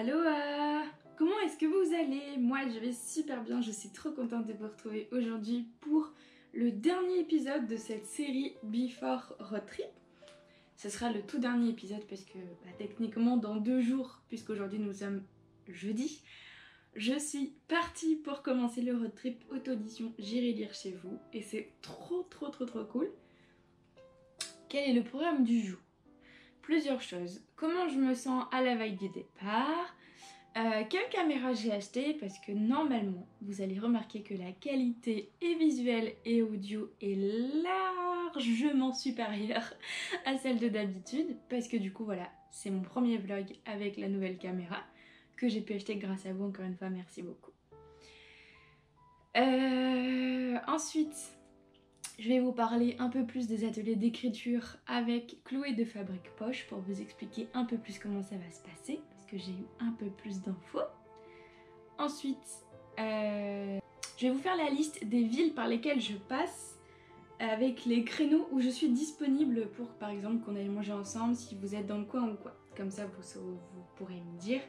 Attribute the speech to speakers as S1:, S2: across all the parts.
S1: Aloha! Comment est-ce que vous allez? Moi je vais super bien, je suis trop contente de vous retrouver aujourd'hui pour le dernier épisode de cette série Before Road Trip. Ce sera le tout dernier épisode parce que techniquement dans 2 jours, puisqu'aujourd'hui nous sommes jeudi, je suis partie pour commencer le road trip auto-audition J'irai lire chez vous et c'est trop cool. Quel est le programme du jour? Plusieurs choses. Comment je me sens à la veille du départ, quelle caméra j'ai acheté, parce que normalement vous allez remarquer que la qualité et visuelle et audio est largement supérieure à celle de d'habitude, parce que du coup voilà, c'est mon premier vlog avec la nouvelle caméra que j'ai pu acheter grâce à vous, encore une fois merci beaucoup. Ensuite je vais vous parler un peu plus des ateliers d'écriture avec Chloé de Fabrique Poche pour vous expliquer un peu plus comment ça va se passer parce que j'ai eu un peu plus d'infos. Ensuite, je vais vous faire la liste des villes par lesquelles je passe avec les créneaux où je suis disponible pour par exemple qu'on aille manger ensemble si vous êtes dans le coin ou quoi. Comme ça vous pourrez me dire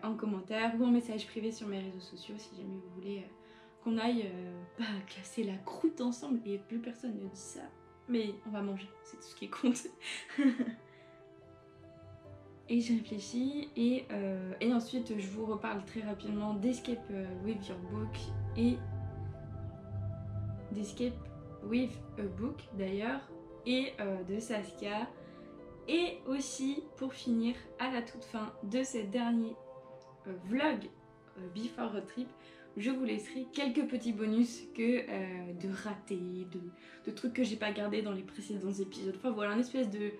S1: en commentaire ou en message privé sur mes réseaux sociaux si jamais vous voulez qu'on aille casser la croûte ensemble, et plus personne ne dit ça, mais on va manger, c'est tout ce qui compte. Et j'ai réfléchi et ensuite je vous reparle très rapidement d'Escape with Your Book et d'Escape with a Book d'ailleurs, et de Saskia, et aussi pour finir à la toute fin de ce dernier vlog Before Road Trip, je vous laisserai quelques petits bonus que de ratés, de trucs que j'ai pas gardés dans les précédents épisodes. Enfin voilà, une espèce de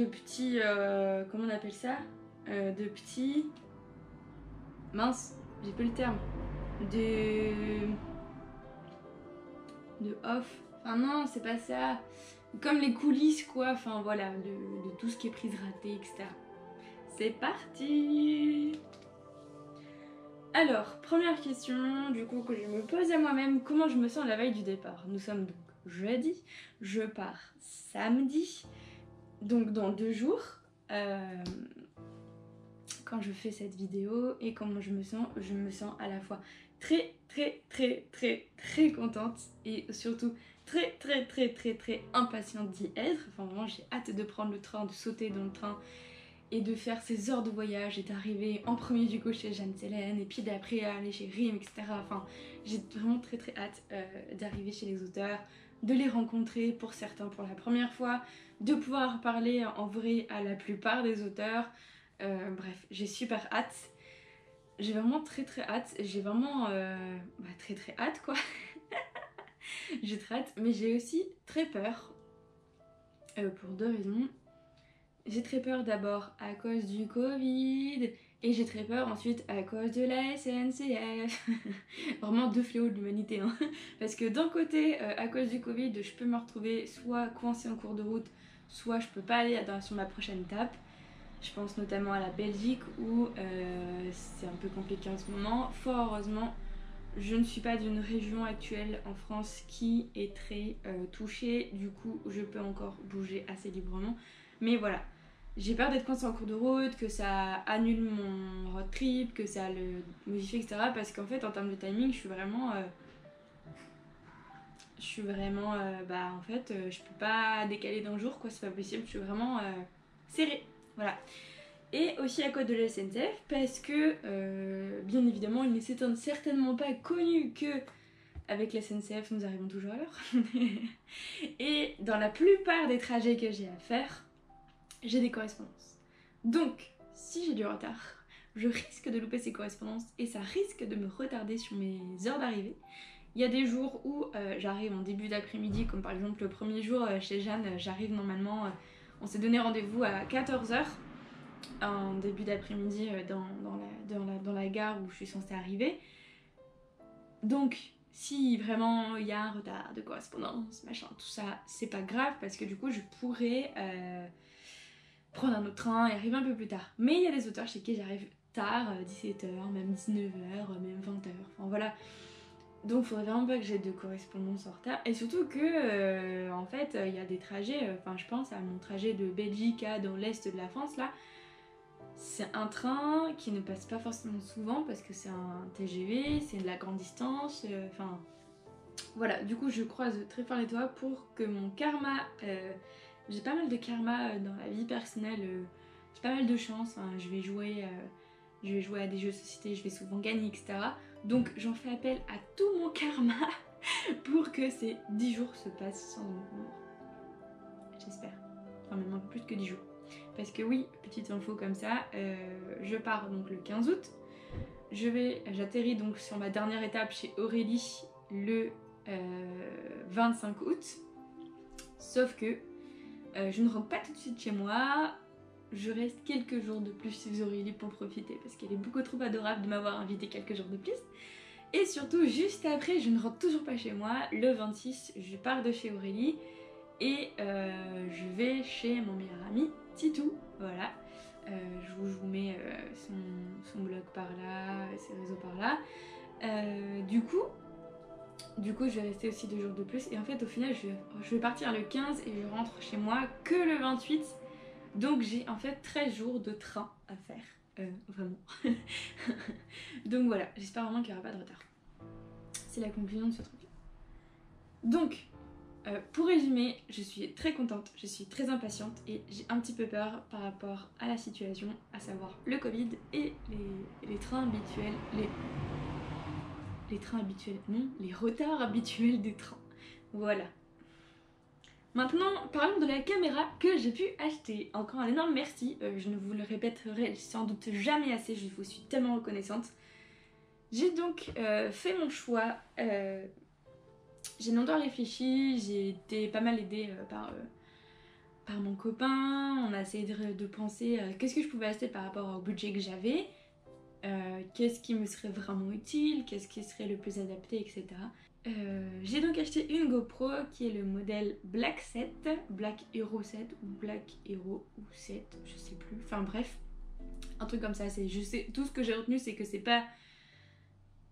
S1: petits... comment on appelle ça, de petits... Mince, j'ai pas le terme. De off. Enfin non, c'est pas ça. Comme les coulisses quoi, enfin voilà, de tout ce qui est prise ratée, etc. C'est parti! Alors, première question du coup que je me pose à moi-même, comment je me sens la veille du départ? Nous sommes donc jeudi, je pars samedi, donc dans 2 jours, quand je fais cette vidéo. Et comment je me sens à la fois très contente et surtout très impatiente d'y être. Enfin vraiment j'ai hâte de prendre le train, de sauter dans le train et de faire ces heures de voyage et d'arriver en premier du coup chez Jeanne-Célène et puis d'après aller chez Rim, etc. Enfin j'ai vraiment très hâte d'arriver chez les auteurs, de les rencontrer pour certains pour la première fois, de pouvoir parler en vrai à la plupart des auteurs. Bref, j'ai super hâte. J'ai vraiment très hâte. J'ai vraiment très hâte quoi. J'ai très hâte, mais j'ai aussi très peur pour 2 raisons. J'ai très peur d'abord à cause du Covid et j'ai très peur ensuite à cause de la SNCF. Vraiment 2 fléaux de l'humanité hein. Parce que d'un côté à cause du Covid je peux me retrouver soit coincée en cours de route, soit je peux pas aller sur ma prochaine étape. Je pense notamment à la Belgique où c'est un peu compliqué en ce moment. Fort heureusement je ne suis pas d'une région actuelle en France qui est très touchée, du coup je peux encore bouger assez librement. Mais voilà, j'ai peur d'être coincée en cours de route, que ça annule mon road trip, que ça le modifie, etc. Parce qu'en fait en termes de timing je suis vraiment... en fait je peux pas décaler d'un jour quoi, c'est pas possible, je suis vraiment serrée, voilà. Et aussi à cause de la SNCF parce que bien évidemment il n'est certainement pas connu que avec la SNCF nous arrivons toujours à l'heure. Et dans la plupart des trajets que j'ai à faire, j'ai des correspondances. Donc si j'ai du retard, je risque de louper ces correspondances et ça risque de me retarder sur mes heures d'arrivée. Il y a des jours où j'arrive en début d'après-midi, comme par exemple le premier jour chez Jeanne, j'arrive normalement, on s'est donné rendez-vous à 14 h en début d'après-midi dans la gare où je suis censée arriver. Donc si vraiment il y a un retard de correspondance, machin, tout ça, c'est pas grave parce que du coup je pourrais prendre un autre train et arriver un peu plus tard. Mais il y a des auteurs chez qui j'arrive tard, 17 h, même 19 h, même 20 h, enfin voilà. Donc il faudrait vraiment pas que j'ai de correspondance en retard. Et surtout que en fait il y a des trajets, enfin je pense à mon trajet de Belgique à dans l'est de la France là. c'est un train qui ne passe pas forcément souvent parce que c'est un TGV, c'est de la grande distance, enfin voilà, du coup je croise très fort les doigts pour que mon karma, j'ai pas mal de karma dans la vie personnelle, j'ai pas mal de chance, hein, je vais jouer à des jeux de société, je vais souvent gagner, etc. Donc j'en fais appel à tout mon karma pour que ces 10 jours se passent sans ombre. J'espère. Enfin même un peu plus que 10 jours. Parce que oui, petite info comme ça, je pars donc le 15 août. J'atterris donc sur ma dernière étape chez Aurélie le 25 août. Sauf que je ne rentre pas tout de suite chez moi. Je reste quelques jours de plus chez Aurélie pour profiter parce qu'elle est beaucoup trop adorable de m'avoir invité quelques jours de plus. Et surtout, juste après, je ne rentre toujours pas chez moi. Le 26, je pars de chez Aurélie et je vais chez mon meilleur ami, Titou. Voilà. Je vous mets son blog par là, ses réseaux par là. Du coup, je vais rester aussi 2 jours de plus. Et en fait, au final, je vais partir le 15 et je rentre chez moi que le 28. Donc j'ai en fait 13 jours de train à faire. Vraiment. Donc voilà, j'espère vraiment qu'il n'y aura pas de retard. C'est la conclusion de ce truc. Donc, pour résumer, je suis très contente, je suis très impatiente et j'ai un petit peu peur par rapport à la situation, à savoir le Covid et les trains habituels, les trains habituels, non, les retards habituels des trains. Voilà. Maintenant, parlons de la caméra que j'ai pu acheter. Encore un énorme merci, je ne vous le répéterai sans doute jamais assez, je vous suis tellement reconnaissante. J'ai donc fait mon choix, j'ai longtemps réfléchi, j'ai été pas mal aidée par mon copain, on a essayé de penser qu'est-ce que je pouvais acheter par rapport au budget que j'avais, qu'est-ce qui me serait vraiment utile, qu'est-ce qui serait le plus adapté, etc. J'ai donc acheté une GoPro qui est le modèle Black 7, Black Hero 7 ou Black Hero ou 7, je sais plus, enfin bref, un truc comme ça. Tout ce que j'ai retenu c'est que c'est pas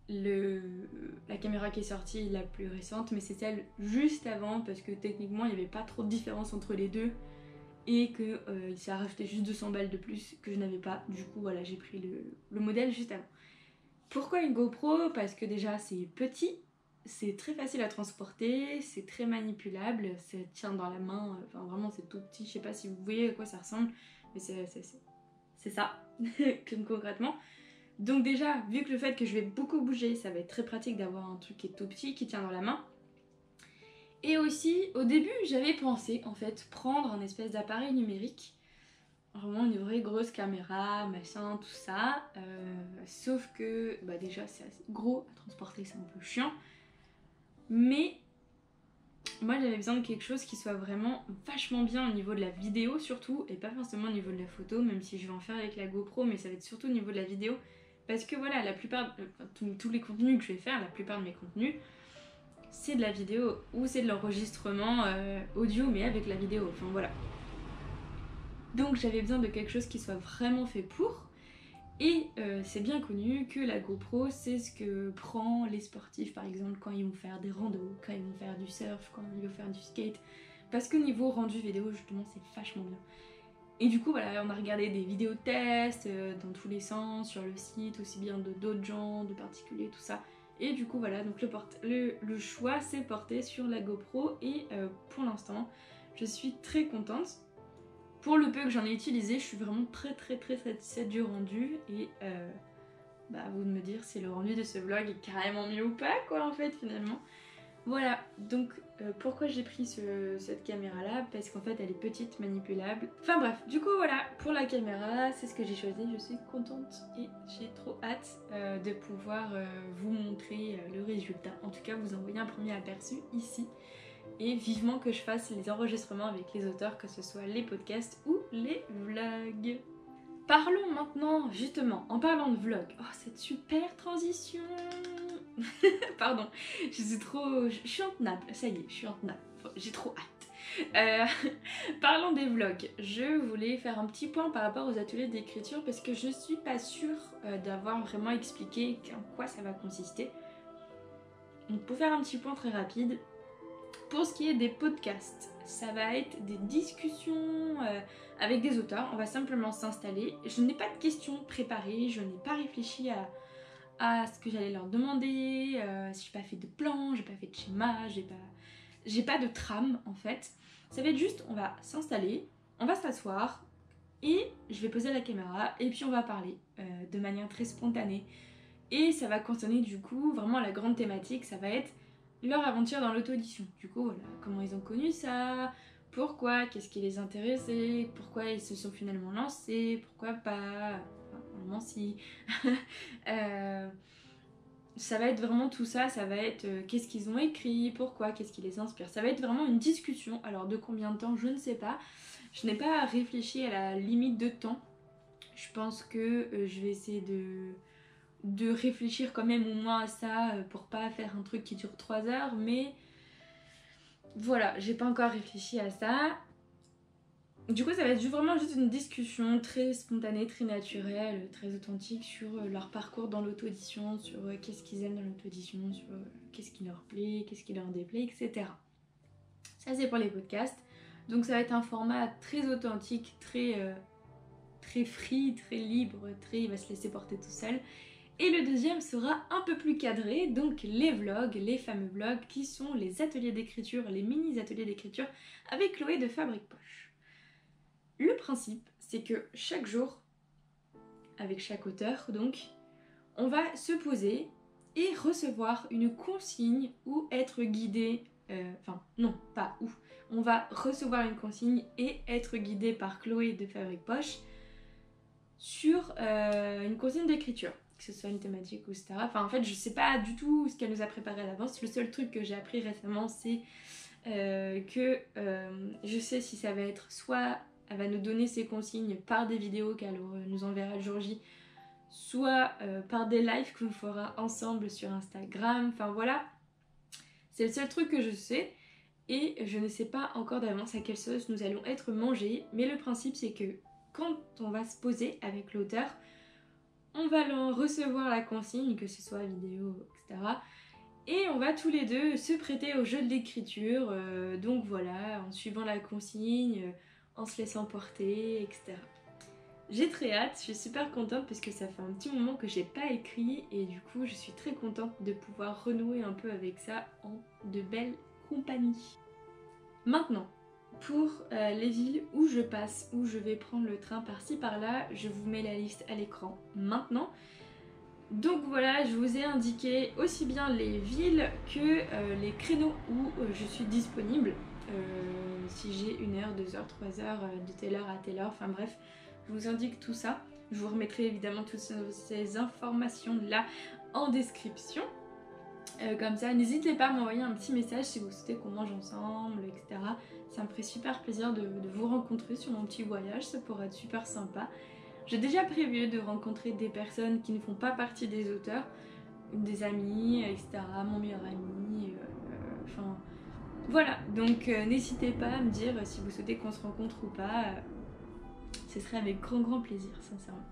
S1: la caméra qui est sortie la plus récente, mais c'est celle juste avant parce que techniquement il n'y avait pas trop de différence entre les deux et que ça a rajouté juste 200 balles de plus que je n'avais pas. Du coup voilà, j'ai pris le modèle juste avant. Pourquoi une GoPro? Parce que déjà c'est petit. C'est très facile à transporter, c'est très manipulable, ça tient dans la main, enfin vraiment c'est tout petit, je sais pas si vous voyez à quoi ça ressemble, mais c'est ça, concrètement. Donc déjà, vu que le fait que je vais beaucoup bouger, ça va être très pratique d'avoir un truc qui est tout petit, qui tient dans la main. Et aussi, au début, j'avais pensé en fait prendre un espèce d'appareil numérique, vraiment une vraie grosse caméra, machin, tout ça, sauf que bah déjà c'est assez gros à transporter, c'est un peu chiant. Mais moi j'avais besoin de quelque chose qui soit vraiment vachement bien au niveau de la vidéo surtout, et pas forcément au niveau de la photo, même si je vais en faire avec la GoPro, mais ça va être surtout au niveau de la vidéo. Parce que voilà, la plupart, tous les contenus que je vais faire, la plupart de mes contenus, c'est de la vidéo ou c'est de l'enregistrement audio, mais avec la vidéo, enfin voilà. Donc j'avais besoin de quelque chose qui soit vraiment fait pour. Et c'est bien connu que la GoPro, c'est ce que prend les sportifs par exemple quand ils vont faire des randos, quand ils vont faire du surf, quand ils vont faire du skate. Parce que niveau rendu vidéo, justement, c'est vachement bien. Et du coup, voilà, on a regardé des vidéos de tests dans tous les sens, sur le site, aussi bien de d'autres gens, de particuliers, tout ça. Et du coup, voilà, donc le choix s'est porté sur la GoPro et pour l'instant, je suis très contente. Pour le peu que j'en ai utilisé, je suis vraiment très satisfaite du rendu et bah à vous de me dire si le rendu de ce vlog est carrément mieux ou pas quoi en fait finalement. Voilà, donc pourquoi j'ai pris cette caméra là? Parce qu'en fait elle est petite, manipulable. Enfin bref, du coup voilà, pour la caméra, c'est ce que j'ai choisi, je suis contente et j'ai trop hâte de pouvoir vous montrer le résultat. En tout cas vous envoyer un premier aperçu ici. Et vivement que je fasse les enregistrements avec les auteurs, que ce soit les podcasts ou les vlogs. Parlons maintenant, justement, en parlant de vlog. Oh, cette super transition. Pardon, je suis en tenable, ça y est, je suis en tenable. J'ai trop hâte. Parlons des vlogs. Je voulais faire un petit point par rapport aux ateliers d'écriture parce que je suis pas sûre d'avoir vraiment expliqué en quoi ça va consister. Donc pour faire un petit point très rapide, Pour ce qui est des podcasts, ça va être des discussions avec des auteurs. On va simplement s'installer. Je n'ai pas de questions préparées, je n'ai pas réfléchi à ce que j'allais leur demander, si j'ai pas fait de plan, j'ai pas fait de schéma, j'ai pas de trame en fait. Ça va être juste, on va s'installer, on va s'asseoir et je vais poser la caméra et puis on va parler de manière très spontanée. Et ça va concerner du coup vraiment la grande thématique, ça va être leur aventure dans l'auto-édition. Du coup, voilà, comment ils ont connu ça, pourquoi, qu'est-ce qui les intéressait, pourquoi ils se sont finalement lancés, pourquoi pas, enfin, normalement si. Ça va être vraiment tout ça, ça va être qu'est-ce qu'ils ont écrit, pourquoi, qu'est-ce qui les inspire. Ça va être vraiment une discussion, alors de combien de temps, je ne sais pas. Je n'ai pas réfléchi à la limite de temps. Je pense que je vais essayer de réfléchir quand même au moins à ça pour pas faire un truc qui dure 3 heures, mais voilà, j'ai pas encore réfléchi à ça. Du coup, ça va être vraiment juste une discussion très spontanée, très naturelle, très authentique sur leur parcours dans l'auto-édition, sur qu'est-ce qu'ils aiment dans l'auto-édition, sur qu'est-ce qui leur plaît, qu'est-ce qui leur déplaît, etc. Ça, c'est pour les podcasts. Donc, ça va être un format très authentique, très free, très libre, il va se laisser porter tout seul. Et le deuxième sera un peu plus cadré, donc les vlogs, les fameux vlogs qui sont les ateliers d'écriture, les mini-ateliers d'écriture avec Chloé de Fabrique Poche. Le principe, c'est que chaque jour, avec chaque auteur donc, on va se poser et recevoir une consigne ou être guidé, non, pas où, on va recevoir une consigne et être guidé par Chloé de Fabrique Poche sur une consigne d'écriture, que ce soit une thématique ou etc. Enfin en fait je sais pas du tout ce qu'elle nous a préparé à l'avance. Le seul truc que j'ai appris récemment c'est que je sais si ça va être soit elle va nous donner ses consignes par des vidéos qu'elle nous enverra le jour J, soit par des lives qu'on fera ensemble sur Instagram, enfin voilà. C'est le seul truc que je sais et je ne sais pas encore d'avance à quelle sauce nous allons être mangés, mais le principe c'est que quand on va se poser avec l'auteur, on va leur recevoir la consigne, que ce soit vidéo, etc. Et on va tous les deux se prêter au jeu de l'écriture, donc voilà, en suivant la consigne, en se laissant porter, etc. J'ai très hâte, je suis super contente parce que ça fait un petit moment que j'ai pas écrit et du coup je suis très contente de pouvoir renouer un peu avec ça en de belles compagnies. Maintenant, pour les villes où je passe, où je vais prendre le train par-ci par-là, je vous mets la liste à l'écran maintenant. Donc voilà, je vous ai indiqué aussi bien les villes que les créneaux où je suis disponible. Si j'ai 1 heure, 2 heures, 3 heures, de telle heure à telle heure, enfin bref, je vous indique tout ça. Je vous remettrai évidemment toutes ces informations là en description. Comme ça, n'hésitez pas à m'envoyer un petit message si vous souhaitez qu'on mange ensemble, etc. Ça me ferait super plaisir de vous rencontrer sur mon petit voyage, ça pourrait être super sympa. J'ai déjà prévu de rencontrer des personnes qui ne font pas partie des auteurs, des amis, etc. Mon meilleur ami, enfin voilà. Donc n'hésitez pas à me dire si vous souhaitez qu'on se rencontre ou pas. Ce serait avec grand plaisir, sincèrement.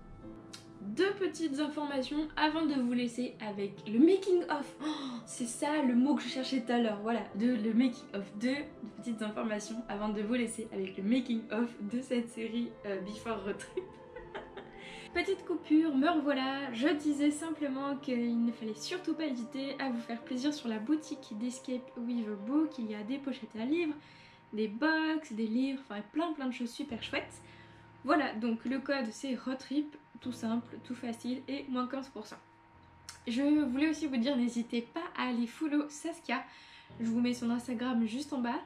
S1: 2 petites informations avant de vous laisser avec le making of. Oh, c'est ça le mot que je cherchais tout à l'heure. Voilà, le making of. 2 petites informations avant de vous laisser avec le making of de cette série Before Road Trip. Petite coupure, me revoilà. Je disais simplement qu'il ne fallait surtout pas hésiter à vous faire plaisir sur la boutique d'Escape with a Book. Il y a des pochettes à livres, des box, des livres, enfin plein de choses super chouettes. Voilà, donc le code c'est ROADTRIP, tout simple, tout facile et moins 15%. Je voulais aussi vous dire, n'hésitez pas à aller follow Saskia. Je vous mets son Instagram juste en bas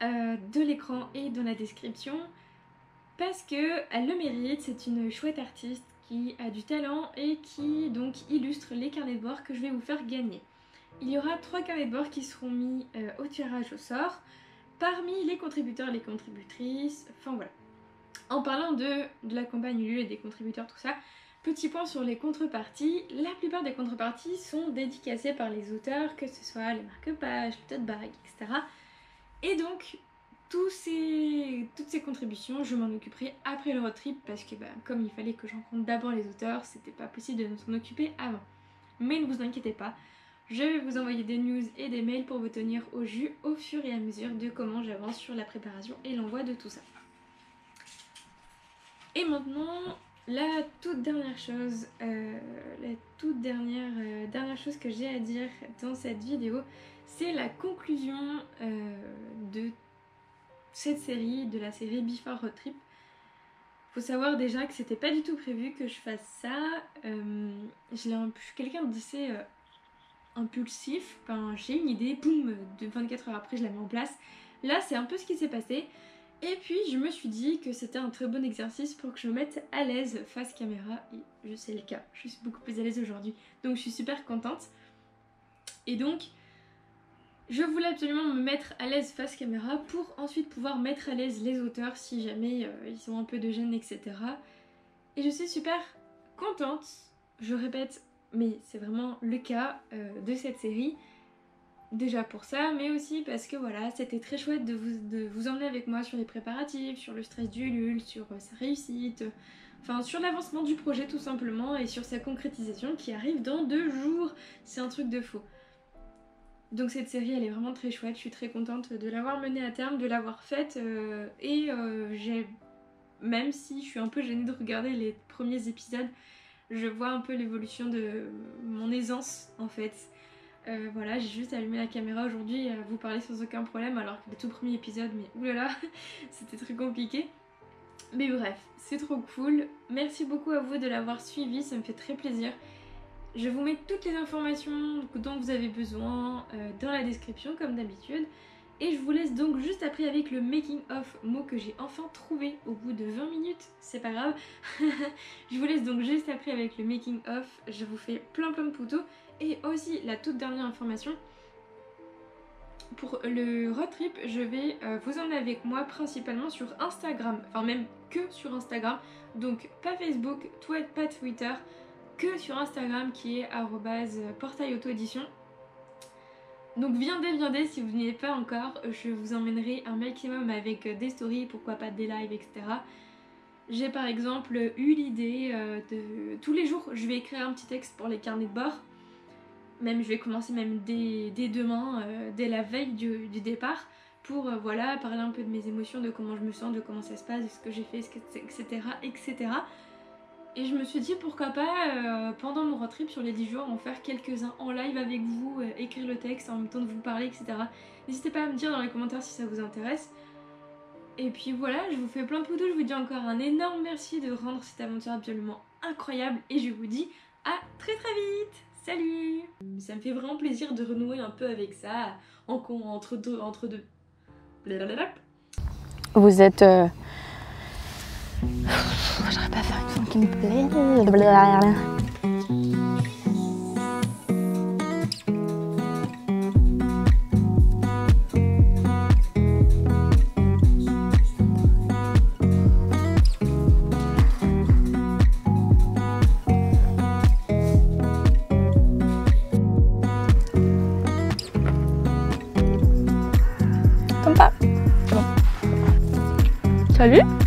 S1: de l'écran et dans la description. Parce que elle le mérite, c'est une chouette artiste qui a du talent et qui donc illustre les carnets de bord que je vais vous faire gagner. Il y aura 3 carnets de bord qui seront mis au tirage au sort parmi les contributeurs et les contributrices, enfin voilà. En parlant de la campagne Ulule et des contributeurs, tout ça, petit point sur les contreparties. La plupart des contreparties sont dédicacées par les auteurs, que ce soit les marque-pages, les tote bags, etc. Et donc, toutes ces contributions, je m'en occuperai après le road trip parce que comme il fallait que je rencontre d'abord les auteurs, c'était pas possible de s'en occuper avant. Mais ne vous inquiétez pas, Je vais vous envoyer des news et des mails pour vous tenir au jus au fur et à mesure de comment j'avance sur la préparation et l'envoi de tout ça. Et maintenant, la toute dernière chose, dernière chose que j'ai à dire dans cette vidéo, c'est la conclusion de cette série, de la série Before Road Trip. Faut savoir déjà que c'était pas du tout prévu que je fasse ça. Je suis quelqu'un d'assez impulsif. Enfin, j'ai une idée, boum, de 24 heures après je la mets en place. Là, c'est un peu ce qui s'est passé. Et puis je me suis dit que c'était un très bon exercice pour que je me mette à l'aise face caméra. Et c'est le cas, je suis beaucoup plus à l'aise aujourd'hui. Donc je suis super contente. Et donc, je voulais absolument me mettre à l'aise face caméra pour ensuite pouvoir mettre à l'aise les auteurs si jamais ils ont un peu de gêne, etc. Et je suis super contente, je répète, mais c'est vraiment le cas de cette série. Déjà pour ça, mais aussi parce que voilà, c'était très chouette de vous emmener avec moi sur les préparatifs, sur le stress du LUL, sur sa réussite, enfin sur l'avancement du projet tout simplement et sur sa concrétisation qui arrive dans 2 jours. C'est un truc de fou. Donc cette série elle est vraiment très chouette, je suis très contente de l'avoir menée à terme, de l'avoir faite j'ai, même si je suis un peu gênée de regarder les premiers épisodes, je vois un peu l'évolution de mon aisance en fait. Voilà, j'ai juste allumé la caméra aujourd'hui à vous parler sans aucun problème alors que le tout premier épisode, mais oulala, c'était très compliqué. Mais bref, c'est trop cool. Merci beaucoup à vous de l'avoir suivi, ça me fait très plaisir. Je vous mets toutes les informations dont vous avez besoin dans la description comme d'habitude. Et je vous laisse donc juste après avec le making of, mot que j'ai enfin trouvé au bout de 20 minutes, c'est pas grave. Je vous laisse donc juste après avec le making of, je vous fais plein de photos. Et aussi la toute dernière information, pour le road trip, je vais vous emmener avec moi principalement sur Instagram, enfin même que sur Instagram, donc pas Facebook, pas Twitter, que sur Instagram qui est @portailautoédition. Donc viendez si vous n'y êtes pas encore, je vous emmènerai un maximum avec des stories, pourquoi pas des lives, etc. J'ai par exemple eu l'idée de... Tous les jours je vais écrire un petit texte pour les carnets de bord. Même je vais commencer même dès demain, dès la veille du départ, pour voilà, parler un peu de mes émotions, de comment je me sens, de comment ça se passe, de ce que j'ai fait, etc., etc. Et je me suis dit pourquoi pas pendant mon road trip sur les 10 jours en faire quelques-uns en live avec vous, écrire le texte en même temps de vous parler, etc. N'hésitez pas à me dire dans les commentaires si ça vous intéresse. Et puis voilà, je vous fais plein de photos, je vous dis encore un énorme merci de rendre cette aventure absolument incroyable et je vous dis à très vite. Salut! Ça me fait vraiment plaisir de renouer un peu avec ça entre deux.
S2: Vous êtes... J'aurais pas faire une femme qui me plaît. Comme ça. Bon. Salut!